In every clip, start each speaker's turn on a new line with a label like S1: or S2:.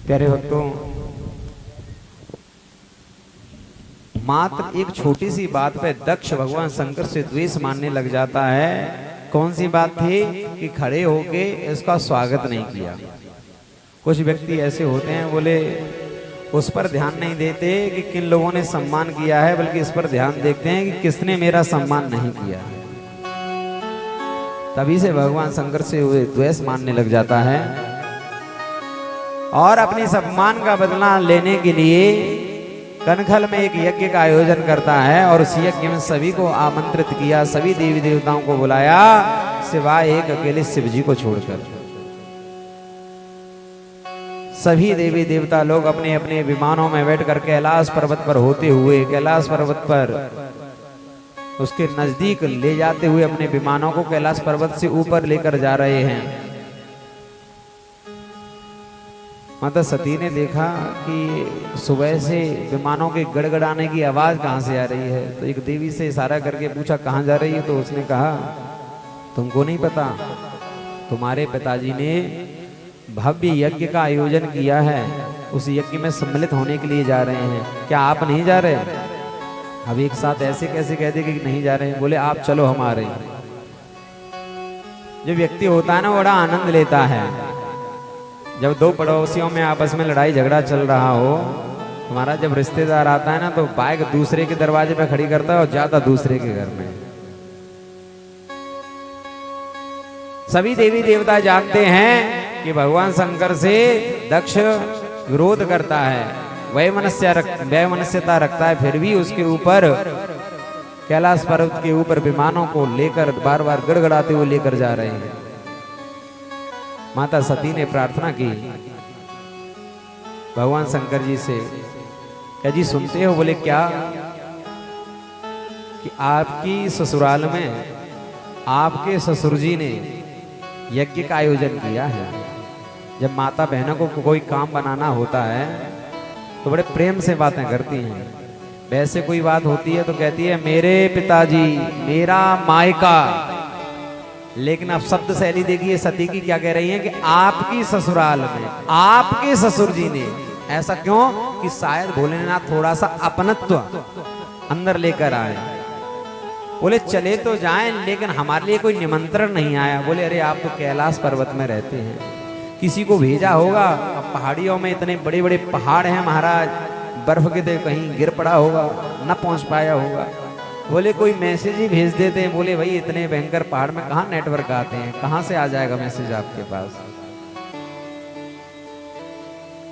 S1: प्यारे भक्तों, मात्र एक छोटी सी बात पे दक्ष भगवान शंकर से द्वेष मानने लग जाता है। कौन सी बात थी कि खड़े होके इसका स्वागत नहीं किया। कुछ व्यक्ति ऐसे होते हैं, बोले उस पर ध्यान नहीं देते कि किन लोगों ने सम्मान किया है, बल्कि इस पर ध्यान देखते हैं कि किसने मेरा सम्मान नहीं किया। तभी से भगवान शंकर से द्वेष मानने लग जाता है और अपने सम्मान का बदला लेने के लिए कनखल में एक यज्ञ का आयोजन करता है और उस यज्ञ में सभी को आमंत्रित किया, सभी देवी देवताओं को बुलाया, सिवाय एक अकेले शिव जी को छोड़कर। सभी देवी देवता लोग अपने अपने विमानों में बैठकर कैलाश पर्वत पर होते हुए, कैलाश पर्वत पर उसके नजदीक ले जाते हुए अपने विमानों को कैलाश पर्वत से ऊपर लेकर जा रहे हैं। माता सती ने देखा कि सुबह से विमानों के गड़गड़ाने की आवाज कहां से आ रही है, तो एक देवी से इशारा करके पूछा कहां जा रही है, तो उसने कहा तुमको नहीं पता, तुम्हारे पिताजी ने भव्य यज्ञ का आयोजन किया है, उस यज्ञ में सम्मिलित होने के लिए जा रहे हैं, क्या आप नहीं जा रहे? अब एक साथ ऐसे कैसे कह दे कि नहीं जा रहे हैं? बोले आप चलो, हम आ रहे हैं। जो व्यक्ति होता है ना, बड़ा आनंद लेता है। जब दो पड़ोसियों में आपस में लड़ाई झगड़ा चल रहा हो, हमारा जब रिश्तेदार आता है ना, तो बाइक दूसरे के दरवाजे पे खड़ी करता है और जाता दूसरे के घर में। सभी देवी देवता जानते हैं कि भगवान शंकर से दक्ष विरोध करता है, वैमनस्यता रखता है, फिर भी उसके ऊपर कैलाश पर्वत के ऊपर विमानों को लेकर बार बार गड़गड़ाते हुए लेकर जा रहे हैं। माता सती ने प्रार्थना की भगवान शंकर जी से, क्या जी सुनते हो? बोले क्या? कि आपकी ससुराल में आपके ससुर जी ने यज्ञ का आयोजन किया है। जब माता बहनों को कोई काम बनाना होता है तो बड़े प्रेम से बातें करती हैं। वैसे कोई बात होती है तो कहती है मेरे पिताजी, मेरा मायका। लेकिन अब शब्द शैली देखिए सती की, क्या कह रही है कि आपकी ससुराल में आपके ससुर जी ने। ऐसा क्यों? कि शायद भोलेनाथ थोड़ा सा अपनत्व अंदर लेकर आए। बोले चले तो जाएं, लेकिन हमारे लिए कोई निमंत्रण नहीं आया। बोले अरे आप तो कैलाश पर्वत में रहते हैं, किसी को भेजा होगा। अब पहाड़ियों में इतने बड़े बड़े पहाड़ हैं महाराज, बर्फ के कहीं गिर पड़ा होगा, न पहुंच पाया होगा। बोले कोई मैसेज ही भेज देते हैं। बोले भाई इतने भयंकर पहाड़ में कहाँ नेटवर्क आते हैं, कहाँ से आ जाएगा मैसेज आपके पास?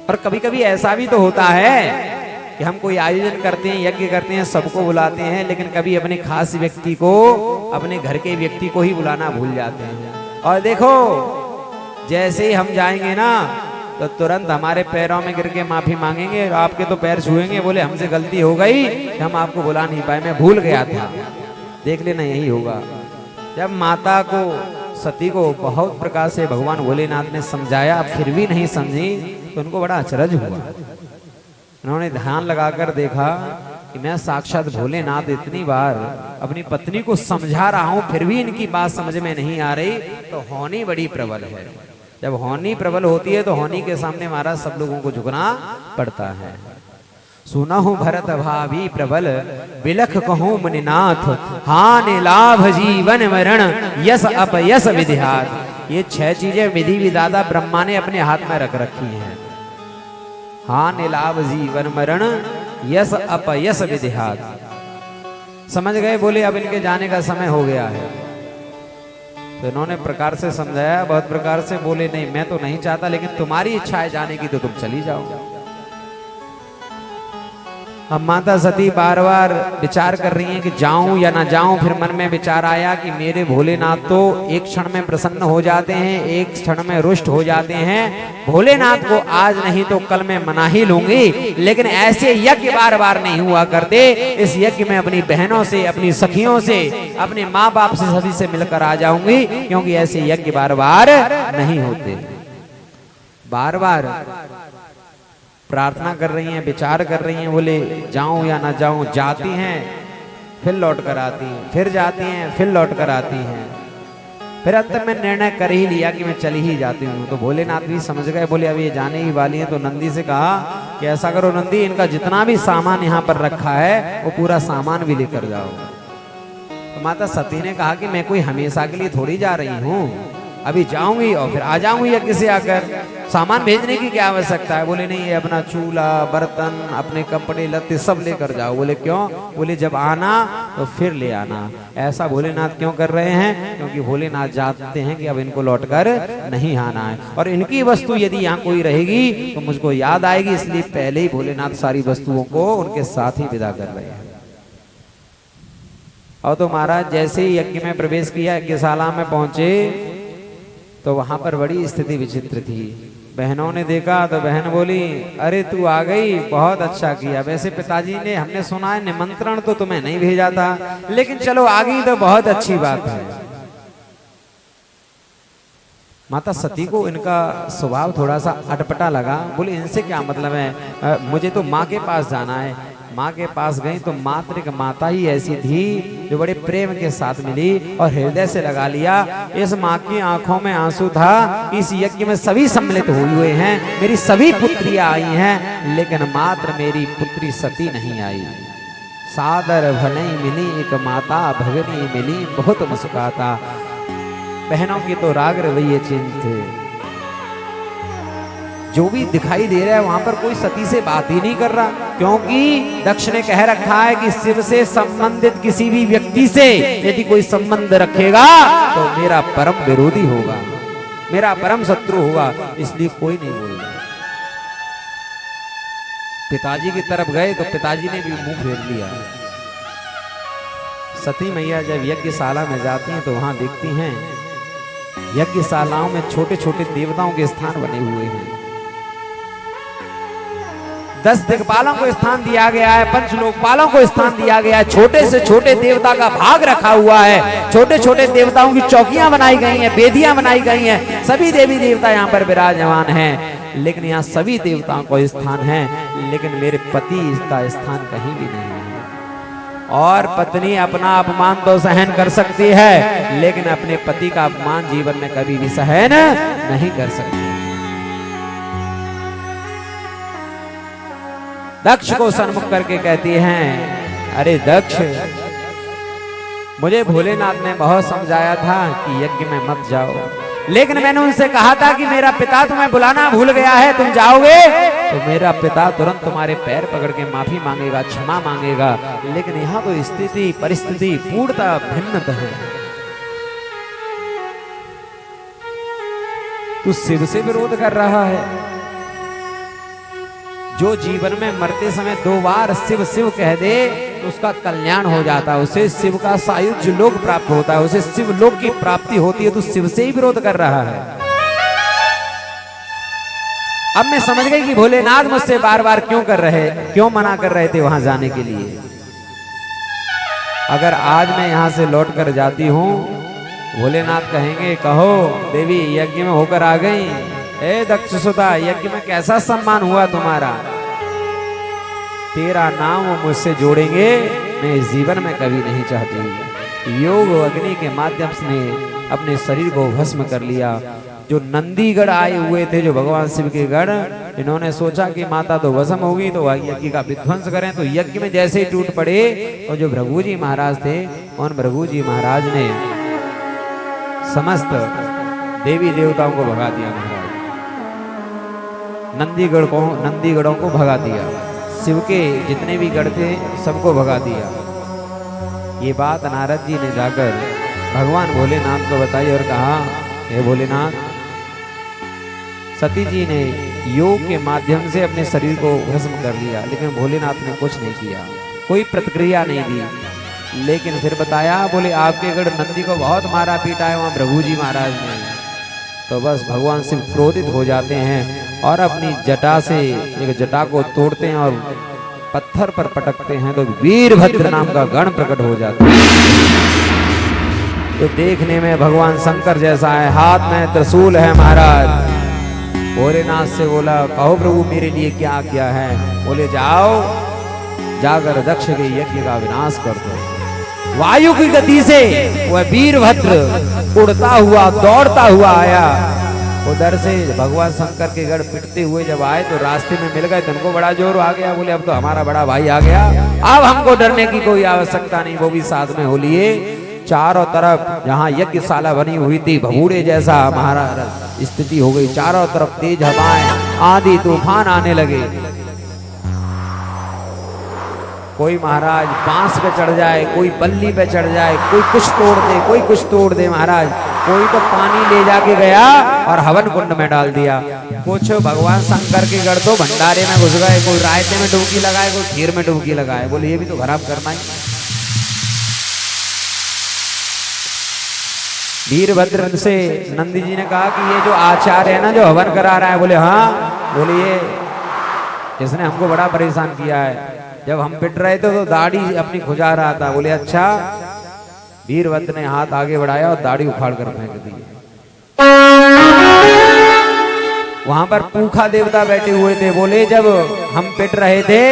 S1: और कभी कभी ऐसा भी तो होता है कि हम कोई आयोजन करते हैं, यज्ञ करते हैं, सबको बुलाते हैं, लेकिन कभी अपने खास व्यक्ति को, अपने घर के व्यक्ति को ही बुलाना भूल जाते हैं। और देखो जैसे ही हम जाएंगे ना, तो तुरंत हमारे पैरों में गिर के माफी मांगेंगे, आपके तो पैर छुएंगे। बोले हमसे गलती हो गई, हम आपको बुला नहीं पाए, मैं भूल गया था। देख लेना यही होगा। जब माता को, सती को बहुत प्रकार से भगवान भोलेनाथ ने समझाया, फिर भी नहीं समझी, तो उनको बड़ा अचरज हुआ। उन्होंने ध्यान लगाकर देखा कि मैं साक्षात भोलेनाथ इतनी बार अपनी पत्नी को समझा रहा हूं, फिर भी इनकी बात समझ में नहीं आ रही, तो होनी बड़ी प्रबल है। जब होनी प्रबल होती है तो होनी के सामने महाराज सब लोगों को झुकना पड़ता है। सुनहु भरत भाभी प्रबल, बिलख कहूं मुनिनाथ, हान लाभ जीवन मरण, यस अपयस विधिहात। ये 6 चीजें विधि विधाता ब्रह्मा ने अपने हाथ में रख रखी हैं। हान लाभ जीवन मरण, यस अपयस विधिहात। समझ गए? बोले अब इनके जाने का समय हो गया है। तो इन्होंने प्रकार से समझाया, बहुत प्रकार से। बोले नहीं मैं तो नहीं चाहता, लेकिन तुम्हारी इच्छा है जाने की तो तुम चली जाओ। अब माता सती बार बार विचार कर रही हैं कि जाऊं या ना जाऊं। फिर मन में विचार आया कि मेरे भोलेनाथ तो एक क्षण में प्रसन्न हो जाते हैं, एक क्षण में रुष्ट हो जाते हैं। भोलेनाथ को आज नहीं तो कल मैं मना ही लूंगी, लेकिन ऐसे यज्ञ बार बार नहीं हुआ करते। इस यज्ञ में अपनी बहनों से, अपनी सखियों से, अपने माँ बाप से, सभी से मिलकर आ जाऊंगी, क्योंकि ऐसे यज्ञ बार बार नहीं होते। बार बार प्रार्थना कर रही हैं, विचार कर रही हैं, बोले जाऊं या ना जाऊं। जाती हैं, फिर लौट कर आती हैं, फिर जाती हैं, फिर लौट कर आती हैं। फिर अंत में निर्णय कर ही लिया कि मैं चली ही जाती हूँ। तो भोलेनाथ भी समझ गए, बोले अब ये जाने ही वाली हैं। तो नंदी से कहा कि ऐसा करो नंदी, इनका जितना भी सामान यहाँ पर रखा है वो पूरा सामान भी लेकर जाओ। तो माता सती ने कहा कि मैं कोई हमेशा के लिए थोड़ी जा रही हूँ, अभी जाऊंगी और फिर आ जाऊंगी यज्ञ से आकर, सामान भेजने की क्या आवश्यकता है। बोले नहीं, ये अपना चूल्हा बर्तन अपने कपड़े लत्ते सब लेकर जाओ। बोले क्यों? बोले जब आना तो फिर ले आना। ऐसा भोलेनाथ क्यों कर रहे हैं? क्योंकि भोलेनाथ जानते हैं कि अब इनको लौटकर नहीं आना है, और इनकी वस्तु यदि यहाँ कोई रहेगी तो मुझको याद आएगी, इसलिए पहले ही भोलेनाथ सारी वस्तुओं को उनके साथ ही विदा कर रहे हैं। और तो महाराज जैसे ही यज्ञ में प्रवेश किया, यज्ञशाला में पहुंचे, तो वहां पर बड़ी स्थिति विचित्र थी। बहनों ने देखा तो बहन बोली, अरे तू आ गई, बहुत अच्छा किया। वैसे पिताजी ने, हमने सुना है निमंत्रण तो तुम्हें नहीं भेजा था, लेकिन चलो आ गई तो बहुत अच्छी बात है। माता सती को इनका स्वभाव थोड़ा सा अटपटा लगा। बोले इनसे क्या मतलब है, मुझे तो माँ के पास जाना है। माँ के पास गई तो मातृक माता ही ऐसी थी जो बड़े प्रेम के साथ मिली और हृदय से लगा लिया। इस माँ की आंखों में आंसू था, इस यज्ञ में सभी सम्मिलित हुए हैं, मेरी सभी पुत्रियां आई हैं, लेकिन मात्र मेरी पुत्री सती नहीं आई। सादर भले मिली एक माता, भगनी मिली बहुत मुस्कुराता। बहनों की तो राग रवैये चेंज थे, जो भी दिखाई दे रहा है वहां पर कोई सती से बात ही नहीं कर रहा, क्योंकि दक्ष ने कह रखा है कि शिव से संबंधित किसी भी व्यक्ति से यदि कोई संबंध रखेगा तो मेरा परम विरोधी होगा, मेरा परम शत्रु होगा, इसलिए कोई नहीं बोल रहा। पिताजी की तरफ गए तो पिताजी ने भी मुंह फेर लिया। सती मैया जब यज्ञशाला में जाती हैं तो वहां देखती हैं यज्ञशालाओं में छोटे छोटे देवताओं के स्थान बने हुए हैं। 10 दिक्पालों को स्थान दिया गया है, 5 लोकपालों को स्थान दिया गया है, छोटे से छोटे देवता का भाग रखा हुआ है, छोटे छोटे देवताओं की चौकियां बनाई गई हैं, वेदियां बनाई गई हैं, सभी देवी देवता यहाँ पर विराजमान हैं। लेकिन यहाँ सभी देवताओं को स्थान है, लेकिन मेरे पति का स्थान कहीं भी नहीं है। और पत्नी अपना अपमान तो सहन कर सकती है, लेकिन अपने पति का अपमान जीवन में कभी भी सहन नहीं कर सकती। दक्ष को सन्मुख करके कहती हैं, अरे दक्ष, मुझे भोलेनाथ ने बहुत समझाया था कि यज्ञ में मत जाओ, लेकिन मैंने उनसे कहा था कि मेरा पिता तुम्हें बुलाना भूल गया है, तुम जाओगे तो मेरा पिता तुरंत तुम्हारे पैर पकड़ के माफी मांगेगा, क्षमा मांगेगा। लेकिन यहाँ तो स्थिति परिस्थिति पूर्णतः भिन्न है। तू शिव से विरोध कर रहा है। जो जीवन में मरते समय 2 बार शिव शिव कह दे तो उसका कल्याण हो जाता है, उसे शिव का सायुज्य लोक प्राप्त होता है, उसे शिव लोक की प्राप्ति होती है। तो शिव से ही विरोध कर रहा है। अब मैं समझ गई कि भोलेनाथ मुझसे बार बार क्यों मना कर रहे थे वहां जाने के लिए। अगर आज मैं यहां से लौट कर जाती हूं, भोलेनाथ कहेंगे, कहो देवी यज्ञ में होकर आ गई, ए दक्षसुता, यज्ञ में कैसा सम्मान हुआ तुम्हारा, तेरा नाम वो मुझसे जोड़ेंगे, मैं इस जीवन में कभी नहीं चाहती। योग अग्नि के माध्यम से अपने शरीर को भस्म कर लिया। जो नंदीगढ़ आए हुए थे, जो भगवान शिव के गढ़, इन्होंने सोचा कि माता तो भस्म होगी तो यज्ञ का विध्वंस करें। तो यज्ञ में जैसे ही टूट पड़े, और जो भृगु जी महाराज थे, उन भृगु जी महाराज ने समस्त देवी देवताओं को भगा दिया। महाराज नंदीगढ़ों को भगा दिया, शिव के जितने भी गढ़ थे सबको भगा दिया। ये बात नारद जी ने जाकर भगवान भोलेनाथ को बताई और कहा, हे भोलेनाथ, सती जी ने योग के माध्यम से अपने शरीर को भस्म कर लिया, लेकिन भोलेनाथ ने कुछ नहीं किया, कोई प्रतिक्रिया नहीं दी। लेकिन फिर बताया, बोले आपके गढ़ नंदी को बहुत मारा पीटा है वहां भृगु जी महाराज ने। तो बस भगवान शिव क्रोधित हो जाते हैं और अपनी जटा से एक जटा को तोड़ते हैं और पत्थर पर पटकते हैं, तो वीरभद्र नाम का गण प्रकट हो जाता है। तो देखने में भगवान शंकर जैसा है, हाथ में त्रिशूल है महाराज। भोलेनाथ से बोला, कहो प्रभु मेरे लिए क्या किया है। बोले जाओ, जाकर दक्ष के यज्ञ का विनाश कर दो। वायु की गति से वह वीरभद्र उड़ता हुआ दौड़ता हुआ आया। उधर से भगवान शंकर के गढ़ पिटते हुए जब आए तो रास्ते में मिल गए, तो उनको बड़ा जोर आ गया। बोले अब तो हमारा बड़ा भाई आ गया, अब हमको डरने की कोई आवश्यकता नहीं। वो भी साथ में हो लिए। चारों तरफ जहाँ यज्ञशाला बनी हुई थी, भगूड़े जैसा महाराज स्थिति हो गई। चारों तरफ तेज हवाएं, आंधी तूफान आने लगे। कोई महाराज बांस पे चढ़ जाए, कोई बल्ली पे चढ़ जाए, कोई कुछ तोड़ दे, कोई कुछ तोड़ दे महाराज। कोई तो पानी ले जाके गया और हवन कुंड में डाल दिया। कुछ भगवान शंकर के गढ़ तो भंडारे में घुस गए, कोई रायते में डुबकी लगाए, कोई खीर में डुबकी लगाए। बोले ये भी तो खराब करना ही। वीरभद्र से नंदी जी ने कहा कि ये जो आचार्य है ना, जो हवन करा रहा है, बोले हाँ। बोले ये इसने हमको बड़ा परेशान किया है। जब हम पिट रहे थे तो दाढ़ी अपनी खुजा रहा था। बोले अच्छा। वीरभद्र ने हाथ आगे बढ़ाया और दाढ़ी उखाड़ कर फेंक दी। वहां पर पूखा देवता बैठे हुए थे। बोले जब हम पिट रहे थे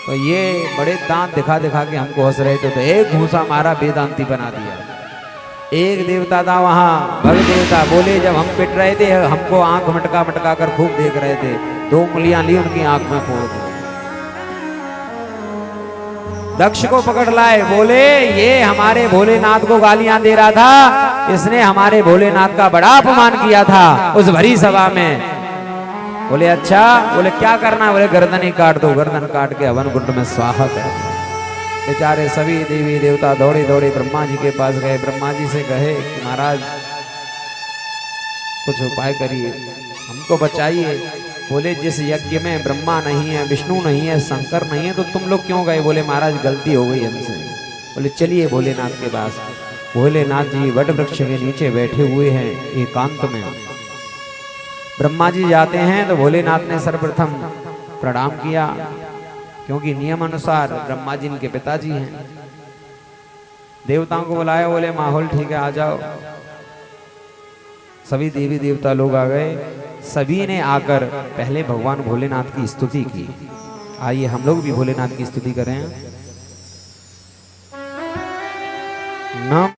S1: तो ये बड़े दांत दिखा दिखा के हमको हंस रहे थे, तो एक घूसा मारा, वेदांती बना दिया। एक देवता था वहां, भग देवता। बोले जब हम पिट रहे थे हमको आंख मटका मटका कर खूब देख रहे थे, 2 उंगलियां ली उनकी आंख में फोड़ दी। दक्ष को पकड़ लाए। बोले ये हमारे भोलेनाथ को गालियां दे रहा था, इसने हमारे भोलेनाथ का बड़ा अपमान किया था उस भरी सभा में। बोले अच्छा। बोले क्या करना? बोले गर्दन ही काट दो। गर्दन काट के हवन कुंड में स्वाहा कर। बेचारे सभी देवी देवता दौड़े दौड़े ब्रह्मा जी के पास गए। ब्रह्मा जी से कहे कि महाराज कुछ उपाय करिए, हमको बचाइए। बोले जिस यज्ञ में ब्रह्मा नहीं है, विष्णु नहीं है, शंकर नहीं है, तो तुम लोग क्यों गए? बोले महाराज गलती हो गई हमसे। बोले चलिए भोलेनाथ के पास। भोलेनाथ जी वट वृक्ष के नीचे बैठे हुए हैं एकांत में। ब्रह्मा जी जाते हैं तो भोलेनाथ ने सर्वप्रथम प्रणाम किया, क्योंकि नियम अनुसार ब्रह्मा जी इनके पिताजी हैं। देवताओं को बुलाया। बोले माहौल ठीक है, आ जाओ। सभी देवी देवता लोग आ गए। सभी ने आकर पहले भगवान भोलेनाथ की स्तुति की। आइए हम लोग भी भोलेनाथ की स्तुति करें। नम